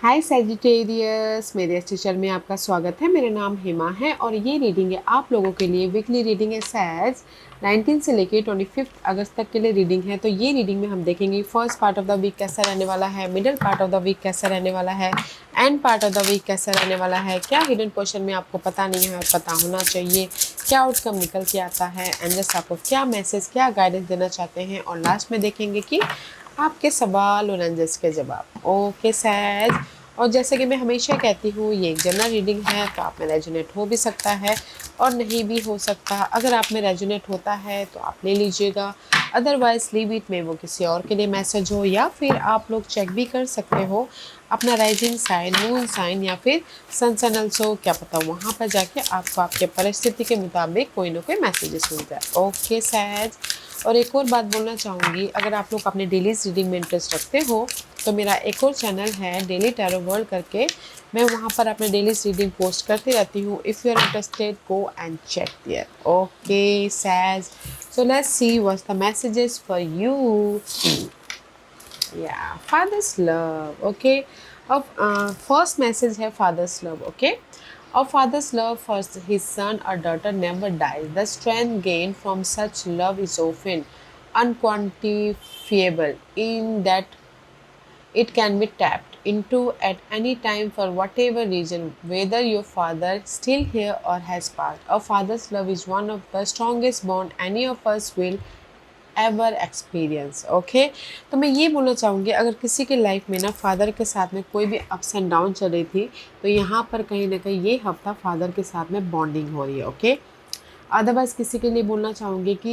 हाय Sagittarius, मेरे इस teacher में आपका स्वागत है। मेरा नाम हेमा है और ये रीडिंग है आप लोगों के लिए। वीकली रीडिंग है सैज 19 से लेके 25 अगस्त तक के लिए रीडिंग है। तो ये रीडिंग में हम देखेंगे first part of the week कैसा रहने वाला है, middle part of the week कैसा रहने वाला है, end part of the week कैसा रहने वाला है। क्या हिडन क्वेश्चन में आपको पता नहीं है और पता होना चाहिए, क्या आउटकम निकल के आता है, एंजल्स आपको क्या मैसेज, क्या गाइडेंस देना चाहते हैं, और लास्ट में देखेंगे कि आपके सवाल और एंजल्स के जवाब। ओके सैज, और जैसे कि मैं हमेशा कहती हूँ ये एक जनरल रीडिंग है, तो आप में रेजोनेट हो भी सकता है और नहीं भी हो सकता। अगर आप में रेजोनेट होता है तो आप ले लीजिएगा, अदरवाइज लीव इट में वो किसी और के लिए मैसेज हो, या फिर आप लोग चेक भी कर सकते हो अपना राइजिंग साइन, मून साइन या फिर सन सन ऑल्सो, क्या पता वहाँ पर जाके आपको आपके परिस्थिति के मुताबिक कोई ना कोई मैसेजेस मिल जाए। ओके सैज, और एक और बात बोलना चाहूँगी, अगर आप लोग अपने डेली रीडिंग में इंटरेस्ट रखते हो तो मेरा एक और चैनल है डेली टैरो वर्ल्ड करके, मैं वहाँ पर अपने डेली रीडिंग पोस्ट करती रहती हूँ। If you are interested go and check there. Okay says, so let's see what's the messages for you. या फादर्स लव। ओके, अब फर्स्ट मैसेज है father's love. Okay, a father's love for his son or daughter never dies. The strength gained from such love is often unquantifiable in that it can be tapped into at any time for whatever reason, whether your father is still here or has passed. A father's love is one of the strongest bond any of us will ever experience. Okay, तो मैं ये बोलना चाहूँगी, अगर किसी के life में ना फादर के साथ में कोई भी अप्स एंड डाउन चल रही थी, तो यहाँ पर कहीं ना कहीं ये हफ्ता फादर के साथ में बॉन्डिंग हो रही है। ओके, अदरवाइज़ किसी के लिए बोलना चाहूँगी कि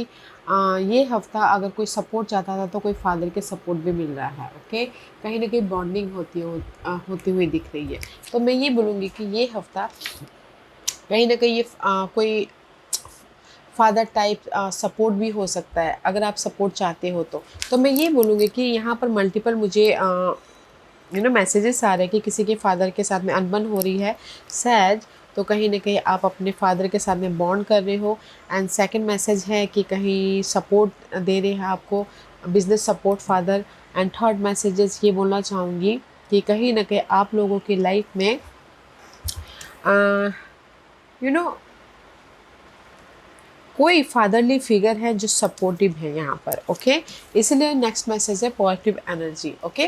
ये हफ्ता अगर कोई सपोर्ट चाहता था तो कोई फादर के सपोर्ट भी मिल रहा है। ओके, कहीं ना कहीं बॉन्डिंग होती हुई दिख रही है। तो मैं ये बोलूँगी कि ये हफ्ता कहीं ना कहीं ये कोई फादर टाइप सपोर्ट भी हो सकता है, अगर आप सपोर्ट चाहते हो तो मैं ये बोलूँगी कि यहाँ पर मल्टीपल मुझे मैसेजेस आ रहे हैं कि किसी के फादर के साथ में अनबन हो रही है सैज, तो कहीं ना कहीं आप अपने फादर के साथ में बॉन्ड कर रहे हो। एंड सेकंड मैसेज है कि कहीं सपोर्ट दे रहे हैं आपको, business support father. And third messages ये बोलना चाहूँगी कि कहीं ना कहीं आप लोगों की लाइफ में यू नो कोई फादरली फिगर है जो सपोर्टिव है यहाँ पर। ओके, इसलिए नेक्स्ट मैसेज है पॉजिटिव एनर्जी। ओके,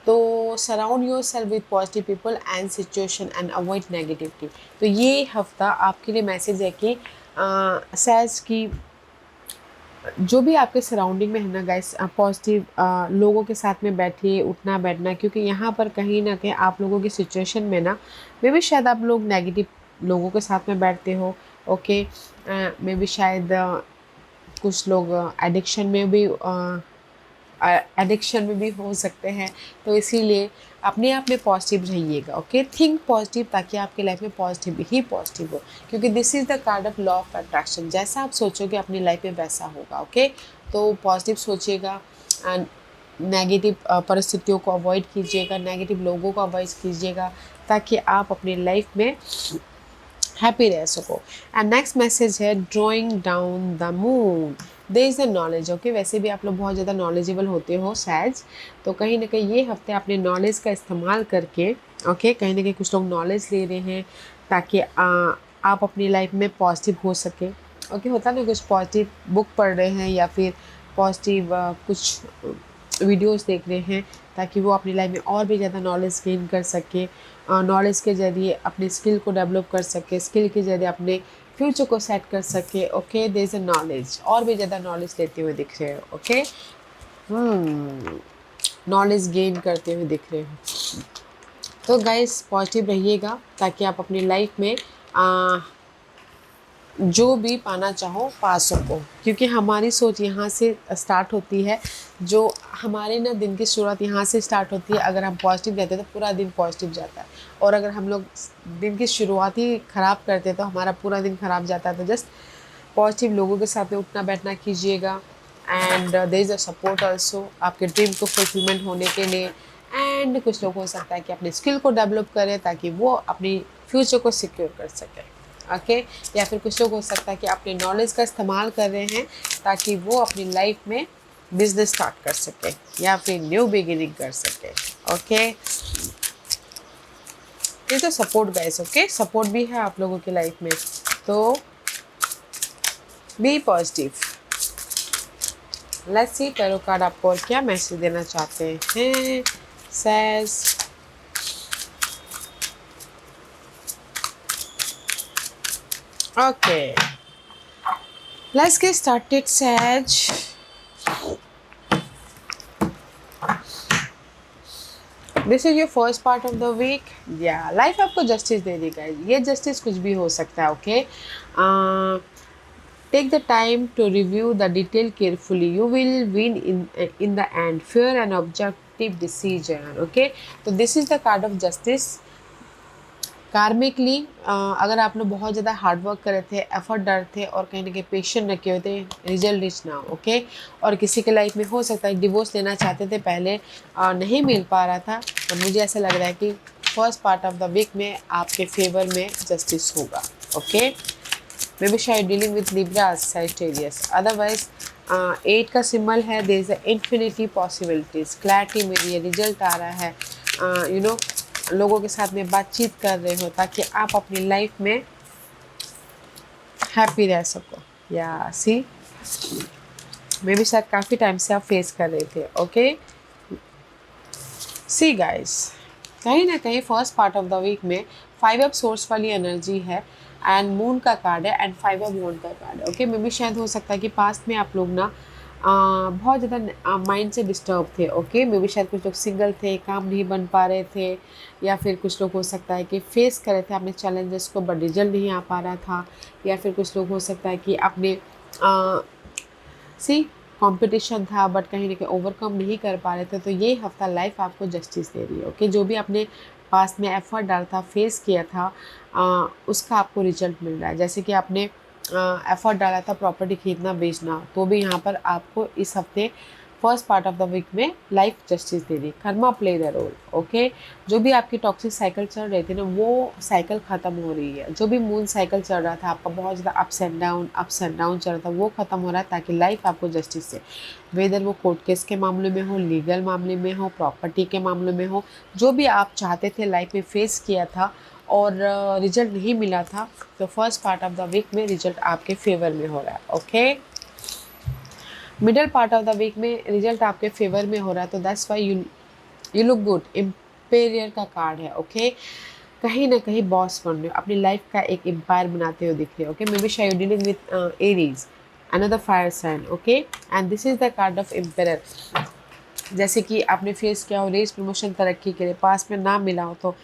तो surround your self with positive people and situation and avoid negativity. तो ये हफ्ता आपके लिए मैसेज है कि सैज की जो भी आपके सराउंडिंग में है ना गाइस, पॉजिटिव लोगों के साथ में बैठिए, उठना बैठना, क्योंकि यहाँ पर कहीं ना कहीं आप लोगों की सिचुएशन में ना मे भी शायद आप लोग नेगेटिव लोगों के साथ में बैठते हो। ओके, मे भी शायद कुछ लोग एडिक्शन में भी हो सकते हैं। तो इसीलिए अपने आप में पॉजिटिव रहिएगा। ओके, थिंक पॉजिटिव, ताकि आपकी लाइफ में पॉजिटिव ही पॉजिटिव हो, क्योंकि this is the card of law of attraction. जैसा आप सोचोगे अपनी लाइफ में वैसा होगा। ओके, तो पॉजिटिव सोचिएगा एंड नेगेटिव परिस्थितियों को अवॉइड कीजिएगा, नेगेटिव लोगों को अवॉइड कीजिएगा, ताकि आप अपनी लाइफ में हैप्पी रह सको। एंड नेक्स्ट मैसेज है drawing down the moon, they is the knowledge. Okay, वैसे भी आप लोग बहुत ज़्यादा नॉलेजेबल होते हो सैज, तो कहीं ना कहीं ये हफ्ते अपने नॉलेज का इस्तेमाल करके ओके, कहीं ना कहीं कुछ लोग नॉलेज ले रहे हैं ताकि आप अपनी लाइफ में पॉजिटिव हो सके। ओके, होता ना कुछ पॉजिटिव बुक पढ़ रहे हैं या फिर पॉजिटिव कुछ वीडियोस देख रहे हैं, ताकि वो अपनी लाइफ में और भी ज़्यादा नॉलेज गेन कर सके, नॉलेज के ज़रिए अपने स्किल को डेवलप कर सके, स्किल के ज़रिए अपने फ्यूचर को सेट कर सके। Okay, there is a knowledge, और भी ज़्यादा नॉलेज लेते हुए दिख रहे हो। ओके, नॉलेज गेन करते हुए दिख रहे हो। तो गाइस पॉजिटिव रहिएगा, ताकि आप अपनी लाइफ में जो भी पाना चाहो पा सको, क्योंकि हमारी सोच यहाँ से स्टार्ट होती है। जो हमारे ना दिन की शुरुआत यहाँ से स्टार्ट होती है। अगर हम पॉजिटिव रहते हैं तो पूरा दिन पॉजिटिव जाता है, और अगर हम लोग दिन की शुरुआत ही ख़राब करते हैं तो हमारा पूरा दिन ख़राब जाता है। तो जस्ट पॉजिटिव लोगों के साथ में उठना बैठना कीजिएगा। And there is a support also आपके ड्रीम को फुलफिलमेंट होने के लिए। एंड कुछ लोग हो सकता है कि अपनी स्किल को डेवलप करें ताकि वो अपनी फ्यूचर को सिक्योर कर सकें। ओके, या फिर कुछ लोग हो सकता है कि अपने नॉलेज का इस्तेमाल कर रहे हैं ताकि वो अपनी लाइफ में बिजनेस स्टार्ट कर सके या फिर न्यू बिगिनिंग कर सके। ओके, ये तो सपोर्ट गाइस, ओके, सपोर्ट भी है आप लोगों की लाइफ में, तो be positive. Let's see tarot card आपको और क्या मैसेज देना चाहते हैं। Says okay, let's get started says. This is your first part of the week. या लाइफ आपको जस्टिस दे देगा, ये जस्टिस कुछ भी हो सकता है, okay. Take the time to review the detail carefully, you will win in the end, fair and objective decision, okay. तो this is the card of justice. कार्मिकली अगर आपने बहुत ज़्यादा हार्ड वर्क करे थे, एफर्ट डाले थे और कहीं ना कहीं पेशेंट रखे हुए थे, रिजल्ट रिच ना, ओके। और किसी के लाइफ में हो सकता है डिवोर्स लेना चाहते थे पहले, नहीं मिल पा रहा था, और मुझे ऐसा लग रहा है कि first part of the week में आपके फेवर में जस्टिस होगा, ओके। मे बी शायद dealing with Libra Sagittarius, otherwise 8 का सिंबल है, there is a infinity possibilities, clarity मेरी है, रिजल्ट आ रहा है, यू नो लोगों के साथ में बातचीत कर रहे हो ताकि आप अपनी लाइफ में हैप्पी रह सको। या सी मे बी शायद काफ़ी टाइम से आप फेस कर रहे थे, ओके। सी गाइस, कहीं ना कहीं first part of the week में 5 ऑफ सोर्स वाली एनर्जी है, एंड मून का कार्ड है, एंड 5 ऑफ मून का कार्ड है, ओके। मे बी शायद हो सकता है कि पास्ट में आप लोग ना बहुत ज़्यादा माइंड से डिस्टर्ब थे, ओके। मे बी शायद कुछ लोग सिंगल थे, काम नहीं बन पा रहे थे, या फिर कुछ लोग हो सकता है कि फेस कर रहे थे अपने चैलेंजेस को बट रिजल्ट नहीं आ पा रहा था, या फिर कुछ लोग हो सकता है कि अपने सी कंपटीशन था बट कहीं ना कहीं ओवरकम नहीं कर पा रहे थे। तो ये हफ्ता लाइफ आपको जस्टिस दे रही है, ओके। जो भी आपने पास्ट में एफर्ट डाला था, फेस किया था, उसका आपको रिजल्ट मिल रहा है। जैसे कि आपने एफर्ट डाला था प्रॉपर्टी खरीदना बेचना, तो भी यहाँ पर आपको इस हफ्ते first part of the week में लाइफ जस्टिस दे रही, karma play the role, okay. जो भी आपकी टॉक्सिक साइकिल चल रही थी ना, वो साइकिल ख़त्म हो रही है। जो भी मून साइकिल चल रहा था आपका, बहुत ज़्यादा अप्स एंड डाउन चल रहा था, वो ख़त्म हो रहा है ताकि लाइफ आपको जस्टिस दे। वेदर वो कोर्ट केस के मामले में हो, लीगल मामले में हो, प्रॉपर्टी के मामले में हो, जो भी आप चाहते थे लाइफ में फेस किया था और रिजल्ट नहीं मिला था, तो first part of the week में रिजल्ट आपके फेवर में हो रहा है, okay. Middle part of the week में रिजल्ट आपके फेवर में हो रहा है, तो that's why you look good. Emperor का कार्ड है, ओके। कहीं ना कहीं बॉस बन रहे हो, अपनी लाइफ का एक एम्पायर बनाते हुए दिख रहे हो, ओके। मे बी शायद dealing with Aries, another fire sign, okay. And this is the card of emperor. जैसे कि आपने फेस किया हो रेस प्रमोशन तरक्की के लिए, पास में ना मिला हो, तो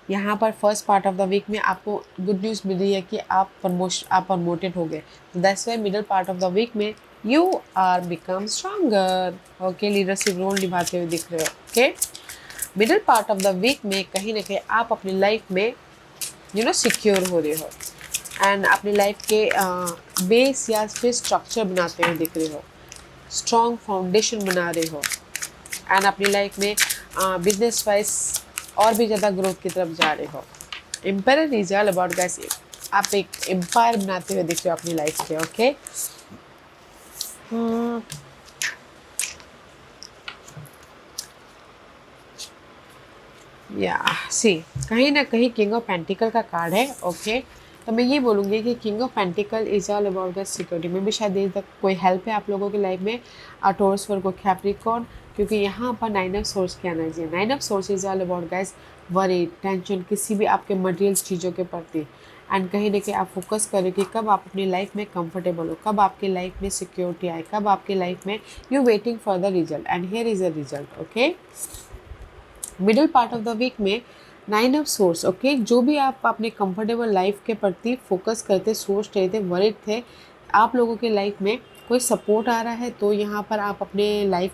यहाँ पर first part of the week में आपको गुड न्यूज़ मिल रही है कि आप प्रमोटेड हो गए। तो that's why middle part of the week में you are become stronger, okay. Leadership role निभाते हुए दिख रहे हो, okay. Middle part of the week में कहीं ना कहीं आप अपनी लाइफ में सिक्योर हो रहे हो, एंड अपनी लाइफ के बेस या फिर स्ट्रक्चर बनाते हुए दिख रहे हो, स्ट्रॉन्ग फाउंडेशन बना रहे हो, एंड अपनी लाइफ में बिजनेस वाइज और भी ज़्यादा ग्रोथ की तरफ जा रहे हो। Empire is all about guys, आप एक एम्पायर बनाते हुए दिख रहे हो अपनी लाइफ के, ओके। या सी कहीं ना कहीं किंग ऑफ पेंटिकल का कार्ड है, ओके। तो मैं ये बोलूँगी कि king of pentacle is all about the security. में भी शायद देर तक कोई हेल्प है आप लोगों की लाइफ में, टॉरस वर्गो कैप्रिकॉर्न, क्योंकि यहाँ पर 9 ऑफ सोर्स की एनर्जी है। 9 of source is all about guys worry, tension, किसी भी आपके मटेरियल चीज़ों के प्रति, एंड कहीं ना कहीं आप फोकस करें कि कब आप अपनी लाइफ में कंफर्टेबल हो, कब आपकी लाइफ में सिक्योरिटी आए, कब आपकी लाइफ में you waiting for the result, and here is a result, okay. Middle part of the week में 9 ऑफ सोर्स, ओके। जो भी आप अपने कंफर्टेबल लाइफ के प्रति फोकस करते, सोच रहे थे, वरिड थे, आप लोगों के लाइफ में कोई सपोर्ट आ रहा है, तो यहाँ पर आप अपने लाइफ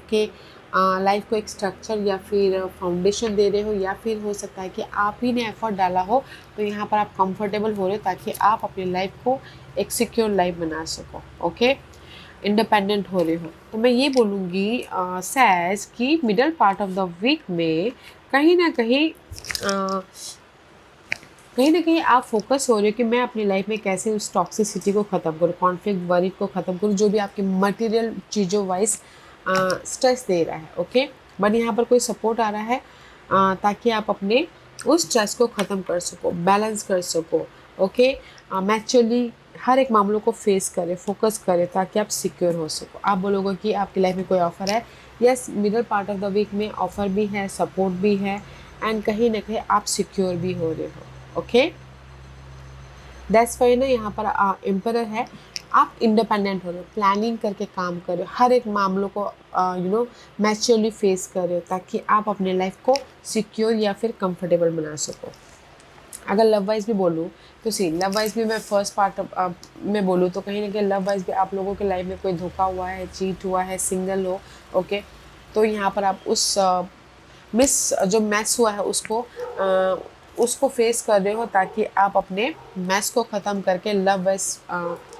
को एक स्ट्रक्चर या फिर फाउंडेशन दे रहे हो, या फिर हो सकता है कि आप ही ने एफर्ट डाला हो, तो यहाँ पर आप कंफर्टेबल हो रहे हो ताकि आप अपनी लाइफ को एक सिक्योर लाइफ बना सको, ओके। इंडिपेंडेंट हो रहे हो। तो मैं ये बोलूँगी सैज कि middle part of the week में कहीं ना कहीं आप फोकस हो रहे हो कि मैं अपनी लाइफ में कैसे उस टॉक्सिसिटी को ख़त्म करूँ, कॉन्फ्लिक्ट वरी को ख़त्म करूँ, जो भी आपकी मटेरियल चीज़ों वाइज स्ट्रेस दे रहा है, ओके। बट यहाँ पर कोई सपोर्ट आ रहा है ताकि आप अपने उस स्ट्रेस को ख़त्म कर सको, बैलेंस कर सको। ओके, मैच्योरली हर एक मामलों को फेस करें, फोकस करें, ताकि आप सिक्योर हो सको। आप बोलोगे कि आपकी लाइफ में कोई ऑफ़र है, yes, middle part of the week में ऑफ़र भी है, सपोर्ट भी है, एंड कहीं ना कहीं आप सिक्योर भी हो रहे हो। ओके, दैट्स वाई ना यहाँ पर एम्परर है, आप इंडिपेंडेंट हो रहे हो, प्लानिंग करके काम कर रहे हो, हर एक मामलों को मैच्योरली फेस कर रहे हो, ताकि आप अपने लाइफ को सिक्योर या फिर कंफर्टेबल बना सको। अगर लव वाइज भी बोलूँ तो सी लव वाइज भी मैं फर्स्ट पार्ट में बोलूँ तो कहीं ना कहीं लव वाइज भी आप लोगों के लाइफ में कोई धोखा हुआ है, चीट हुआ है, सिंगल हो। ओके, तो यहाँ पर आप उस मिस जो मैस हुआ है उसको फेस कर रहे हो, ताकि आप अपने मैस को ख़त्म करके लव वाइज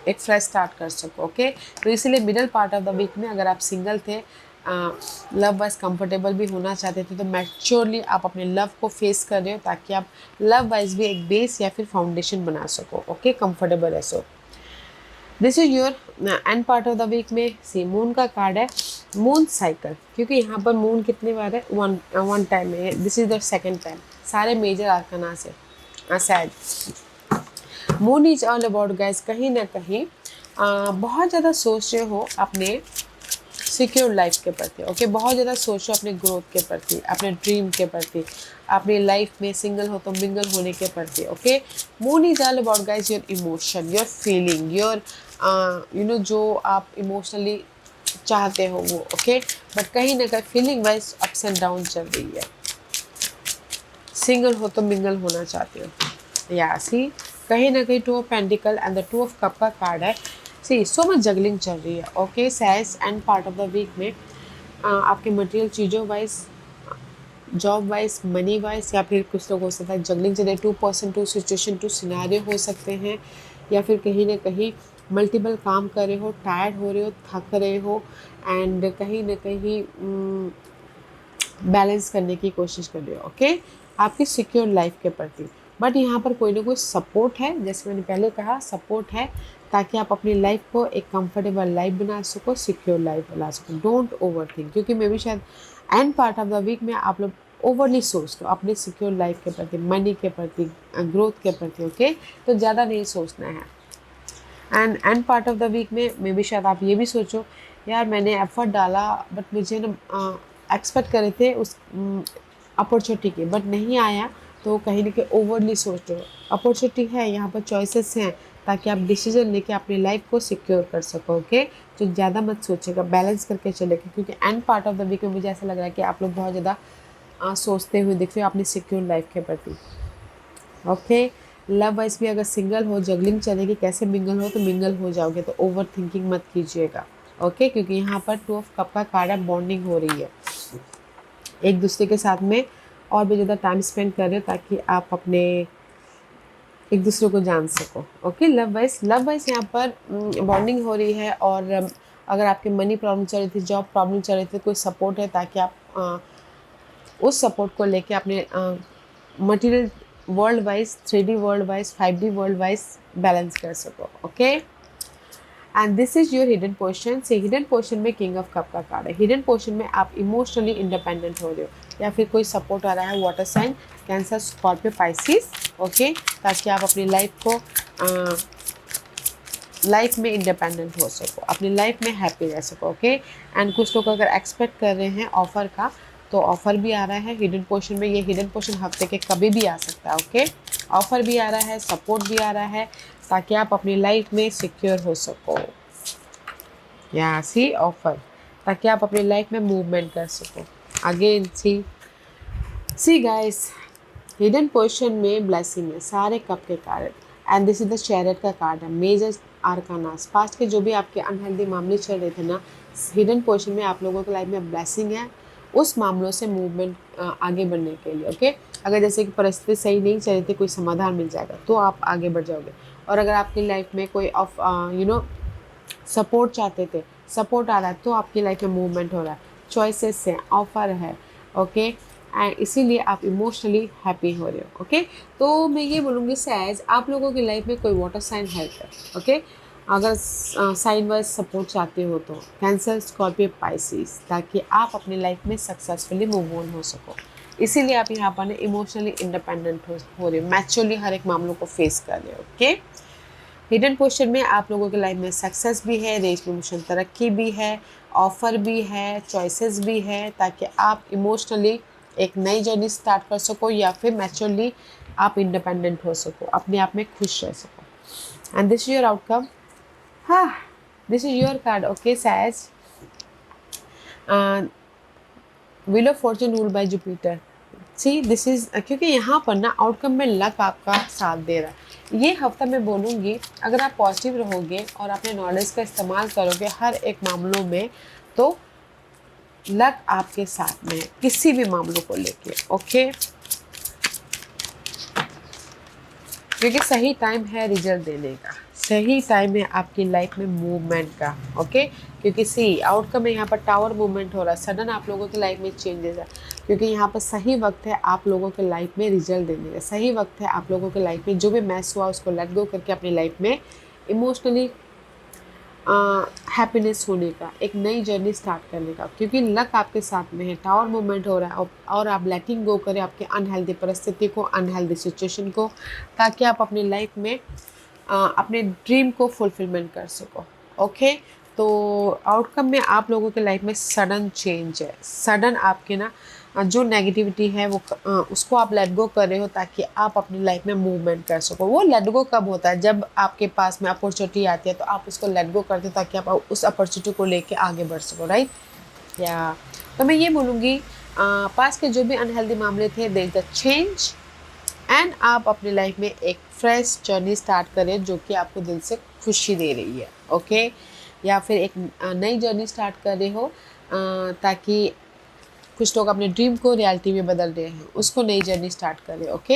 एक फ्रेश स्टार्ट कर सको। ओके, तो इसीलिए middle part of the week में अगर आप सिंगल थे, लव वाइज कंफर्टेबल भी होना चाहते थे, तो मैच्योरली आप अपने लव को फेस कर रहे हो, ताकि आप लव वाइज भी एक बेस या फिर फाउंडेशन बना सको। ओके, कंफर्टेबल है। So this is your end part of the week में सी मून का कार्ड है, मून साइकिल, क्योंकि यहाँ पर मून कितनी बार है, वन टाइम है, this is the second time सारे मेजर आर्कना से sad. Moon is all about guys, कहीं ना कहीं बहुत ज़्यादा सोच रहे हो अपने सिक्योर लाइफ के प्रति। ओके, बहुत ज़्यादा सोचो अपने ग्रोथ के प्रति, अपने ड्रीम के प्रति, अपनी लाइफ में सिंगल हो तो मिंगल होने के प्रति। Okay, moon is all about guys your emotion, your feeling, your जो आप इमोशनली चाहते हो वो। ओके, बट कहीं ना कहीं feeling wise ups and down चल रही है, सिंगल हो तो मिंगल होना चाहते हो। या सी कहीं ना कहीं two of pentacle and the two of cup का कार्ड है। सी सो मच जगलिंग चल रही है। Okay, says end part of the week में आपके मटेरियल चीज़ों wise, job wise, money wise, या फिर कुछ लोग हो सकता है जगलिंग चल रही है, 2% 2 सिचुएशन 2 सिनारियो हो सकते हैं, या फिर कहीं ना कहीं मल्टीपल काम कर रहे हो, टायर्ड हो रहे हो, थक रहे हो, एंड कहीं ना कहीं बैलेंस करने की कोशिश कर रहे हो। ओके, आपकी सिक्योर लाइफ के प्रति, बट यहाँ पर कोई ना कोई सपोर्ट है, जैसे मैंने पहले कहा सपोर्ट है, ताकि आप अपनी लाइफ को एक कंफर्टेबल लाइफ बना सको, सिक्योर लाइफ बना सको। डोंट ओवर थिंक, क्योंकि मे बी शायद end part of the week में आप लोग ओवरली सोचते हो अपनी सिक्योर लाइफ के प्रति, मनी के प्रति, ग्रोथ के प्रति। ओके, तो ज़्यादा नहीं सोचना है। End part of the week में मे बी शायद आप ये भी सोचो, यार मैंने एफर्ट डाला बट मुझे ना एक्सपेक्ट करे थे उस अपॉर्चुनिटी की, बट नहीं आया, तो कहीं ना कहीं ओवरली सोच रहे हो। अपॉर्चुनिटी है, यहाँ पर चॉइसेस हैं, ताकि आप डिसीजन लेके अपनी लाइफ को सिक्योर कर सको। ओके, तो ज़्यादा मत सोचेगा, बैलेंस करके चलेगा, क्योंकि end part of the week में मुझे ऐसा लग रहा है कि आप लोग बहुत ज़्यादा सोचते हुए दिख रहे हो अपनी सिक्योर लाइफ के प्रति। ओके, लव वाइज भी अगर सिंगल हो, जगलिंग चलेगी, कैसे मिंगल हो तो मिंगल हो जाओगे, तो ओवर थिंकिंग मत कीजिएगा। ओके, क्योंकि यहाँ पर 2 ऑफ कप का कार्ड है, बॉन्डिंग हो रही है, एक दूसरे के साथ में और भी ज़्यादा टाइम स्पेंड कर रहे हो, ताकि आप अपने एक दूसरे को जान सको। ओके, लव वाइज यहाँ पर बॉन्डिंग हो रही है, और अगर आपके मनी प्रॉब्लम चल रही थी, जॉब प्रॉब्लम चल रही थी, कोई सपोर्ट है, ताकि आप उस सपोर्ट को लेके अपने material world wise, 3D world wise, 5D world wise balance कर सको। Okay, and this is your hidden portion. से हिडन पोर्शन में किंग ऑफ कप का कार्ड है। हिडन पोर्शन में आप इमोशनली इंडिपेंडेंट हो रहे हो, या फिर कोई सपोर्ट आ रहा है, water sign, Cancer, Scorpio, Pisces. Okay, ताकि आप अपनी लाइफ में इंडिपेंडेंट हो सको, अपनी लाइफ में हैप्पी रह सको। ओके, एंड कुछ लोग अगर एक्सपेक्ट कर रहे हैं ऑफर का, तो ऑफर भी आ रहा है हिडन पोर्शन में। ये हिडन पोर्शन हफ्ते के कभी भी आ सकता है। ओके, ऑफर भी आ रहा है, सपोर्ट भी आ रहा है, ताकि आप अपनी लाइफ में सिक्योर हो सको। यहाँ सी ऑफर, ताकि आप अपनी लाइफ में मूवमेंट कर सको। Again see guys, hidden portion में ब्लेसिंग है, सारे कप के card, and this is the chariot का कार्ड है, मेजर आर्कानास। पास्ट के जो भी आपके अनहेल्दी मामले चल रहे थे ना, हिडन पोर्शन में आप लोगों के लाइफ में ब्लेसिंग है, उस मामलों से मूवमेंट आगे बढ़ने के लिए। ओके, अगर जैसे कि परिस्थिति सही नहीं चल रही थी, कोई समाधान मिल जाएगा तो आप आगे बढ़ जाओगे। और अगर आपकी लाइफ में कोई ऑफ सपोर्ट चाहते थे, सपोर्ट आ रहा है, तो आपकी लाइफ में मूवमेंट हो रहा है, चॉइसेस हैं, ऑफर है। ओके, एंड इसीलिए आप इमोशनली हैप्पी हो रहे हो। ओके, तो मैं ये बोलूँगी सहज आप लोगों की लाइफ में कोई वाटर साइन है क्या? ओके, अगर साइन वाइज सपोर्ट चाहते हो तो कैंसर, स्कॉर्पियो, पाइसिस, ताकि आप अपनी लाइफ में सक्सेसफुली मूव ऑन हो सको। इसीलिए आप यहाँ पर ना इमोशनली इंडिपेंडेंट हो रहे हो, मैच्योरली हर एक मामलों को फेस कर रहे हो। ओके, हिडन पोस्चर में आप लोगों के लाइफ में सक्सेस भी है, रेस इमोशनल तरक्की भी है, ऑफर भी है, चॉइसेस भी है, ताकि आप इमोशनली एक नई जर्नी स्टार्ट कर सको या फिर मैच्योरली आप इंडिपेंडेंट हो सको, अपने आप में खुश रह सको। And this is your outcome. हाँ, this is your card. Okay, says wheel of fortune ruled by Jupiter. See this is, क्योंकि यहाँ पर ना आउटकम में लक आपका साथ दे रहा है। ये हफ्ता मैं बोलूँगी, अगर आप पॉजिटिव रहोगे और अपने नॉलेज का इस्तेमाल करोगे हर एक मामलों में, तो लक आपके साथ में है किसी भी मामलों को लेके। ओके, क्योंकि सही टाइम है रिजल्ट देने का, सही टाइम है आपकी लाइफ में मूवमेंट का। ओके, क्योंकि सी आउटकम में यहाँ पर टावर मूवमेंट हो रहा है, सडन आप लोगों की लाइफ में चेंजेस है, क्योंकि यहाँ पर सही वक्त है आप लोगों के लाइफ में रिजल्ट देने का, सही वक्त है आप लोगों के लाइफ में जो भी मैस हुआ उसको लेट गो करके अपनी लाइफ में इमोशनली हैप्पीनेस होने का, एक नई जर्नी स्टार्ट करने का, क्योंकि लक आपके साथ में है, टावर मूवमेंट हो रहा है। और आप लेटिंग गो करें आपके अनहेल्दी परिस्थिति को, अनहेल्दी सिचुएशन को, ताकि आप अपनी लाइफ में अपने ड्रीम को फुलफिलमेंट कर सको। ओके, तो आउटकम में आप लोगों के लाइफ में सडन चेंज है, सडन आपके ना जो नेगेटिविटी है वो उसको आप लेट गो कर रहे हो, ताकि आप अपनी लाइफ में मूवमेंट कर सको। वो लेट गो कब होता है? जब आपके पास में अपॉर्चुनिटी आती है तो आप उसको लेट गो करते हो, ताकि आप उस अपॉर्चुनिटी को लेके आगे बढ़ सको, राइट? या तो मैं ये बोलूँगी, पास के जो भी अनहेल्दी मामले थे, there is the change, and आप अपनी लाइफ में एक फ्रेश जर्नी स्टार्ट करें जो कि आपको दिल से खुशी दे रही है। ओके, या फिर एक नई जर्नी स्टार्ट कर रहे हो, ताकि कुछ लोग अपने ड्रीम को रियलिटी में बदल रहे हैं, उसको नई जर्नी स्टार्ट कर रहे हैं। ओके,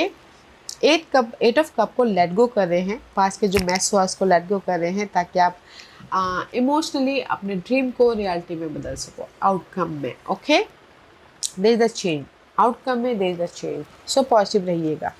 एट ऑफ कप को लेट गो कर रहे हैं, पास के जो मैस हुआ उसको लेट गो कर रहे हैं, ताकि आप इमोशनली अपने ड्रीम को रियलिटी में बदल सको आउटकम में। Okay, there is the change, outcome में there is the change, so positive रहिएगा।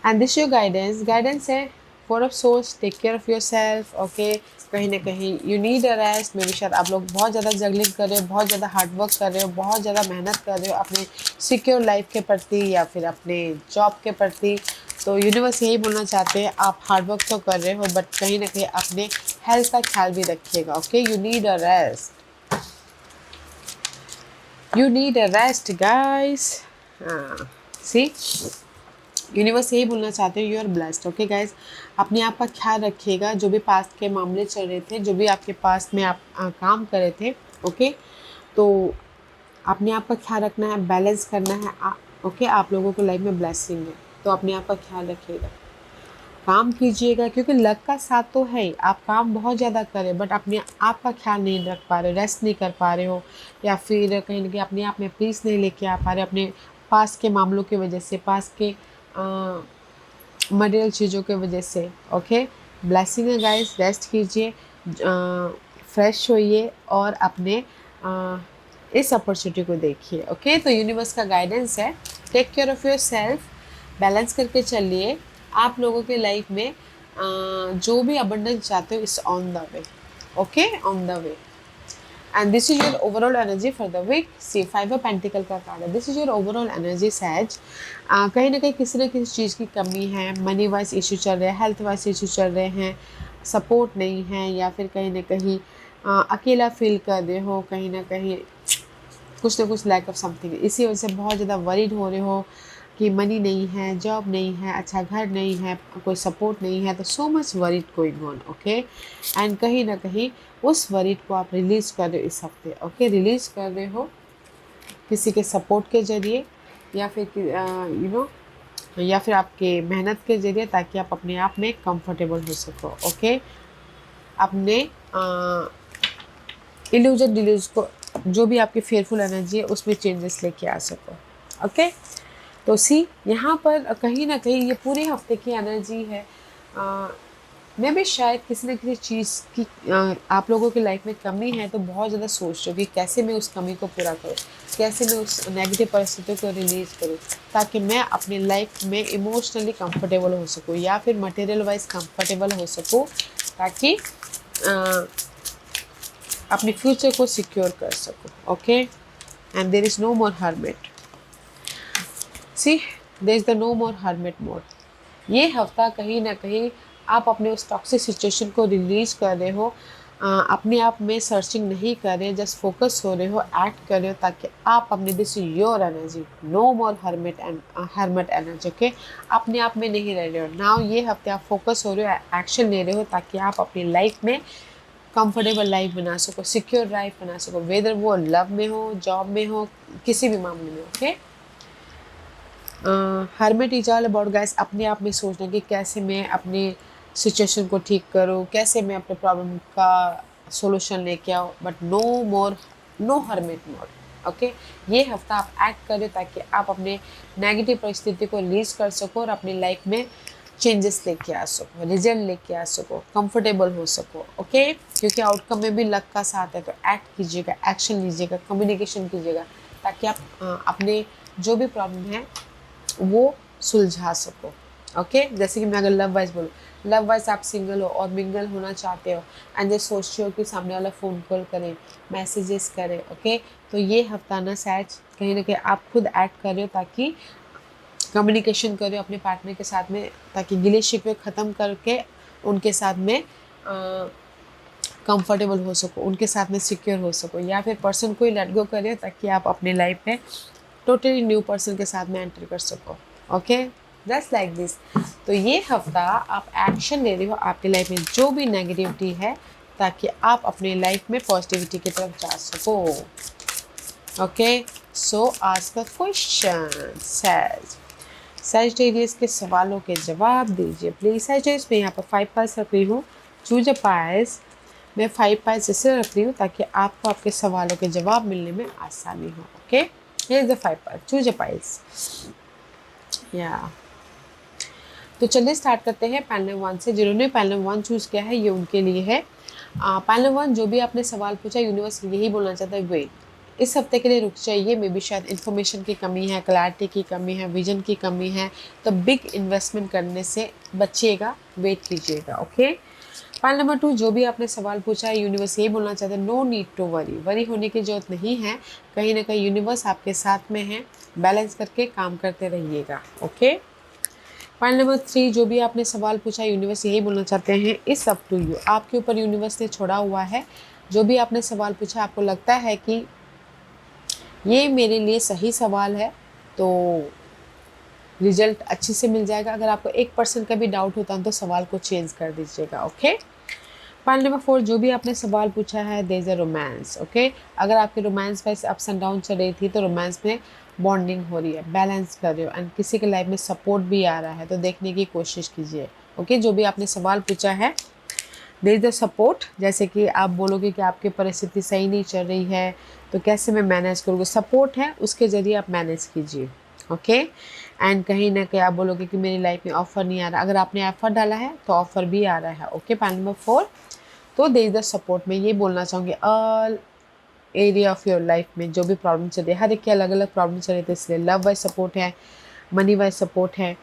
एंड दिस योर गाइडेंस है four of swords, take care of yourself. Okay, कहीं ना कहीं you need a rest, maybe शायद आप लोग बहुत ज़्यादा जगलिंग कर रहे हो, बहुत ज़्यादा हार्डवर्क कर रहे हो, बहुत ज़्यादा मेहनत कर रहे हो अपने सिक्योर लाइफ के प्रति या फिर अपने जॉब के प्रति। तो यूनिवर्स यही बोलना चाहते हैं, आप हार्डवर्क तो कर रहे हो बट कहीं ना कहीं अपने हेल्थ का ख्याल भी रखिएगा। Okay, you need a rest, you need a rest guys. हाँ, सी यूनिवर्स यही बोलना चाहते हो, you are blessed. Okay guys, अपने आप का ख्याल रखिएगा। जो भी पास्ट के मामले चल रहे थे, जो भी आपके पास्ट में आप काम कर रहे थे, ओके, तो अपने आप का ख्याल रखना है, बैलेंस करना है। ओके, आप लोगों को लाइफ में ब्लेसिंग है, तो अपने आप का ख्याल रखिएगा, काम कीजिएगा, क्योंकि लक का साथ तो है ही। आप काम बहुत ज़्यादा करें बट अपने आप का ख्याल नहीं रख पा रहे, रेस्ट नहीं कर पा रहे हो, या फिर कहीं ना कहीं अपने आप में पीस नहीं लेके आ पा रहे अपने पास के मामलों की वजह से, पास के मटेरियल चीज़ों की वजह से। ओके, ब्लेसिंग है गाइस, रेस्ट कीजिए, फ्रेश होइए और अपने इस अपॉर्चुनिटी को देखिए। ओके, तो यूनिवर्स का गाइडेंस है, take care of yourself, balance करके चलिए। आप लोगों के लाइफ में जो भी अबंडेंस चाहते हो is on the way. Okay, on the way. And this is your overall energy for the week. See 5 of pentacles का कार्ड है, this is your overall energy says. कहीं ना कहीं किसी न किसी चीज़ की कमी है, मनी वाइज इशू चल रहे हैं, हेल्थ वाइज इशू चल रहे हैं, सपोर्ट नहीं है, या फिर कहीं ना कहीं अकेला फील कर रहे हो, कहीं ना कहीं कुछ ना कुछ लैक ऑफ समथिंग, इसी वजह से बहुत ज़्यादा वरीड हो रहे हो कि मनी नहीं है, जॉब नहीं है, अच्छा घर नहीं है, कोई सपोर्ट नहीं है, तो so much worried going on. Okay, and कहीं ना कहीं उस वरीड को आप रिलीज़ कर रहे हो इस हफ्ते। ओके, रिलीज़ कर रहे हो किसी के सपोर्ट के ज़रिए, या फिर या फिर आपके मेहनत के ज़रिए, ताकि आप अपने आप में कंफर्टेबल हो सको। ओके, अपने इल्यूजन डिल्यूज को, जो भी आपकी फेयरफुल एनर्जी है उसमें चेंजेस लेके आ सको। ओके, तो सी यहाँ पर कहीं ना कहीं ये पूरे हफ्ते की एनर्जी है। मैं भी शायद किसी न किसी चीज़ की आप लोगों की लाइफ में कमी है, तो बहुत ज़्यादा सोच रही हूँ कि कैसे मैं उस कमी को पूरा करूँ, कैसे मैं उस नेगेटिव परिस्थितियों को रिलीज़ करूँ, ताकि मैं अपनी लाइफ में इमोशनली कंफर्टेबल हो सकूँ या फिर मटेरियल वाइज कंफर्टेबल हो सकूँ, ताकि अपने फ्यूचर को सिक्योर कर सकूँ। Okay, and there is no more hermit. See there is the no more hermit mode. ये हफ्ता कहीं ना कहीं आप अपने उस टॉक्सिक सिचुएशन को रिलीज कर रहे हो, अपने आप में सर्चिंग नहीं कर रहे, जस्ट फोकस हो रहे हो, एक्ट कर रहे हो, ताकि आप अपने this your energy, no more hermit energy. Okay, अपने आप में नहीं रह रहे हो नाउ। ये हफ्ते आप फोकस हो रहे हो, एक्शन ले रहे हो, ताकि आप अपनी लाइफ में कंफर्टेबल लाइफ बना सको, सिक्योर लाइफ बना सको, वेदर वो लव में हो, जॉब में हो, किसी भी मामले में। Okay, hermit is all about guys अपने आप में सोचना कि कैसे मैं अपने सिचुएशन को ठीक करूँ, कैसे मैं अपने प्रॉब्लम का सॉल्यूशन लेके आऊँ, but no more, no hermit mode. Okay, ये हफ्ता आप एक्ट करें ताकि आप अपने नेगेटिव परिस्थिति को रिलीज कर सको और अपनी लाइफ में चेंजेस लेके आ सको, रिजल्ट लेके आ सको, कंफर्टेबल हो सको। ओके, क्योंकि आउटकम में भी लक का साथ है, तो एक्ट कीजिएगा, एक्शन लीजिएगा, कम्युनिकेशन कीजिएगा, ताकि आप अपने जो भी प्रॉब्लम है वो सुलझा सको। ओके, जैसे कि मैं अगर लव वाइज बोलूँ, लव वाइज आप सिंगल हो और मिंगल होना चाहते हो एंड जस्ट सोचते हो कि सामने वाला फ़ोन कॉल करे, मैसेजेस करे। ओके, तो ये हफ्ता ना शायद कहीं ना कहीं आप खुद एक्ट कर रहे हो, ताकि कम्युनिकेशन करो अपने पार्टनर के साथ में, ताकि गिले शिकवे ख़त्म करके उनके साथ में कंफर्टेबल हो सको, उनके साथ में सिक्योर हो सको, या फिर पर्सन को ही लेट गो करिए ताकि आप अपने लाइफ में टोटली न्यू पर्सन के साथ में एंटर कर सको। Okay, just like this. तो ये हफ्ता आप एक्शन ले रहे हो आपकी लाइफ में जो भी नेगेटिविटी है, ताकि आप अपने लाइफ में पॉजिटिविटी की तरफ जा सको। ओके, सो आज का क्वेश्चन सैजिटेरियस के सवालों के जवाब दीजिए प्लीज। सैजिटेरियस में यहाँ पर 5 पाइल्स रख रही हूँ, चूज अ पाइल्स। मैं 5 पाइल्स इसलिए रख रही हूँ ताकि आपको आपके सवालों के जवाब मिलने में आसानी हो। Okay, here is the 5 piles, choose a piles। या तो चलिए स्टार्ट करते हैं पैनल 1 से। जिन्होंने पैनल 1 चूज़ किया है ये उनके लिए है। पैनल 1 जो भी आपने सवाल पूछा, यूनिवर्स यही बोलना चाहता है, वेट, इस हफ्ते के लिए रुक जाइए। मे बी शायद इन्फॉर्मेशन की कमी है, क्लैरिटी की कमी है, विजन की कमी है, तो बिग इन्वेस्टमेंट करने से बचिएगा, वेट कीजिएगा। ओके, पॉइंट नंबर 2 जो भी आपने सवाल पूछा है, यूनिवर्स यही बोलना चाहते हैं, no need to worry, worry होने की जरूरत नहीं है, कहीं ना कहीं यूनिवर्स आपके साथ में है, बैलेंस करके काम करते रहिएगा। ओके, पॉइंट नंबर 3 जो भी आपने सवाल पूछा, यूनिवर्स यही बोलना चाहते हैं, इट्स अप टू यू, आपके ऊपर यूनिवर्स ने छोड़ा हुआ है। जो भी आपने सवाल पूछा, आपको लगता है कि ये मेरे लिए सही सवाल है, तो रिजल्ट अच्छे से मिल जाएगा। अगर आपको 1% का भी डाउट होता है तो सवाल को चेंज कर दीजिएगा। ओके, पॉइंट नंबर 4 जो भी आपने सवाल पूछा है, there is a romance. Okay, अगर आपके romance wise ups and down चल रही थी, तो रोमांस में बॉन्डिंग हो रही है, बैलेंस कर रहे हो, एंड किसी के लाइफ में सपोर्ट भी आ रहा है, तो देखने की कोशिश कीजिए। ओके, जो भी आपने सवाल पूछा है, देयर इज द सपोर्ट। जैसे कि आप बोलोगे कि आपकी परिस्थिति सही नहीं चल रही है, तो कैसे मैं मैनेज करूँगा, सपोर्ट है, उसके ज़रिए आप मैनेज कीजिए। ओके, एंड कहीं ना कहीं आप बोलोगे कि मेरी लाइफ में ऑफर नहीं आ रहा, अगर आपने एफर्ट डाला है तो ऑफर भी आ रहा है। ओके, पॉइंट नंबर 4 तो देयर इज द सपोर्ट। मैं ये बोलना चाहूँगी, all area of your life में जो भी प्रॉब्लम चल रही है, हर एक के अलग अलग प्रॉब्लम चल रहे थे, इसलिए लव वाइज सपोर्ट है, मनी वाइज सपोर्ट है,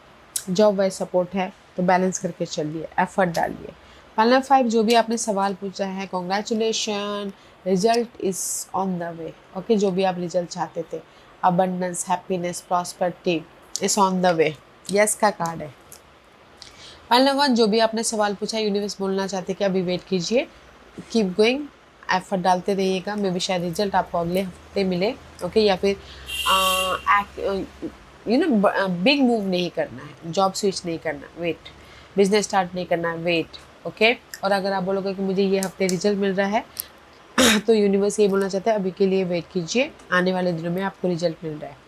जॉब वाइज सपोर्ट है, तो बैलेंस करके चलिए, एफर्ट डालिए। पॉइंट नंबर 5 जो भी आपने सवाल पूछा है, congratulation, result is on the way. Okay, जो भी आप रिजल्ट चाहते थे, abundance, happiness, prosperity is on the way, yes का कार्ड है। पॉइंट नंबर 1 जो भी आपने सवाल पूछा, यूनिवर्स बोलना चाहते हैं कि अभी वेट कीजिए, कीप गोइंग, एफर्ट डालते रहिएगा, मे बी शायद रिजल्ट आपको अगले हफ्ते मिले। ओके, या फिर बिग मूव नहीं करना है, जॉब स्विच नहीं करना, वेट, बिजनेस स्टार्ट नहीं करना, वेट। ओके, और अगर आप बोलोगे कि मुझे ये हफ्ते रिजल्ट मिल रहा है तो यूनिवर्स ये बोलना चाहता है अभी के लिए वेट कीजिए, आने वाले दिनों में आपको रिजल्ट मिल रहा है।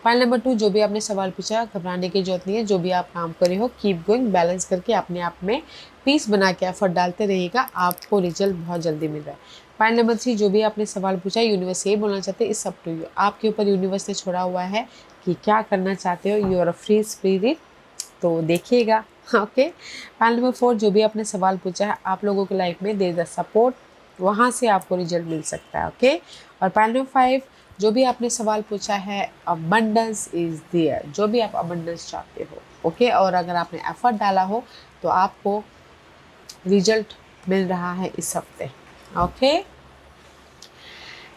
पॉइंट नंबर 2 जो भी आपने सवाल पूछा, घबराने की जरूरत नहीं है, जो भी आप काम कर रहे हो, कीप गोइंग, बैलेंस करके अपने आप में पीस बना के एफर्ट डालते रहिएगा, आपको रिजल्ट बहुत जल्दी मिल रहा है। पॉइंट नंबर 3 जो भी आपने सवाल पूछा, यूनिवर्स ये बोलना चाहते हैं, इट्स अप टू यू, आपके ऊपर यूनिवर्स ने छोड़ा हुआ है कि क्या करना चाहते हो, you are a free spirit, तो देखिएगा। ओके, पॉइंट नंबर 4 जो भी आपने सवाल पूछा है, आप लोगों की लाइफ में देयर इज अ सपोर्ट, वहाँ से आपको रिजल्ट मिल सकता है। ओके, और पॉइंट नंबर 5 जो भी आपने सवाल पूछा है, अबंडेंस इज देयर, जो भी आप अबंडेंस चाहते हो। ओके, और अगर आपने एफर्ट डाला हो तो आपको रिजल्ट मिल रहा है इस हफ्ते। Okay,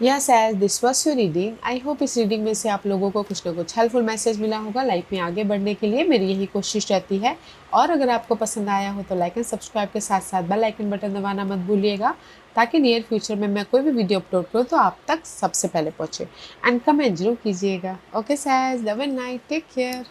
yes as this was your reading. I hope इस रीडिंग में से आप लोगों को कुछ ना कुछ हेल्पफुल मैसेज मिला होगा। लाइफ में आगे बढ़ने के लिए मेरी यही कोशिश रहती है। और अगर आपको पसंद आया हो तो लाइक एंड सब्सक्राइब के साथ साथ बेल आइकन बटन दबाना मत भूलिएगा, ताकि नियर फ्यूचर में मैं कोई भी वीडियो अपलोड करूँ तो आप तक सबसे पहले पहुँचे। एंड कमेंट जरूर कीजिएगा। Okay says, love and light, take care.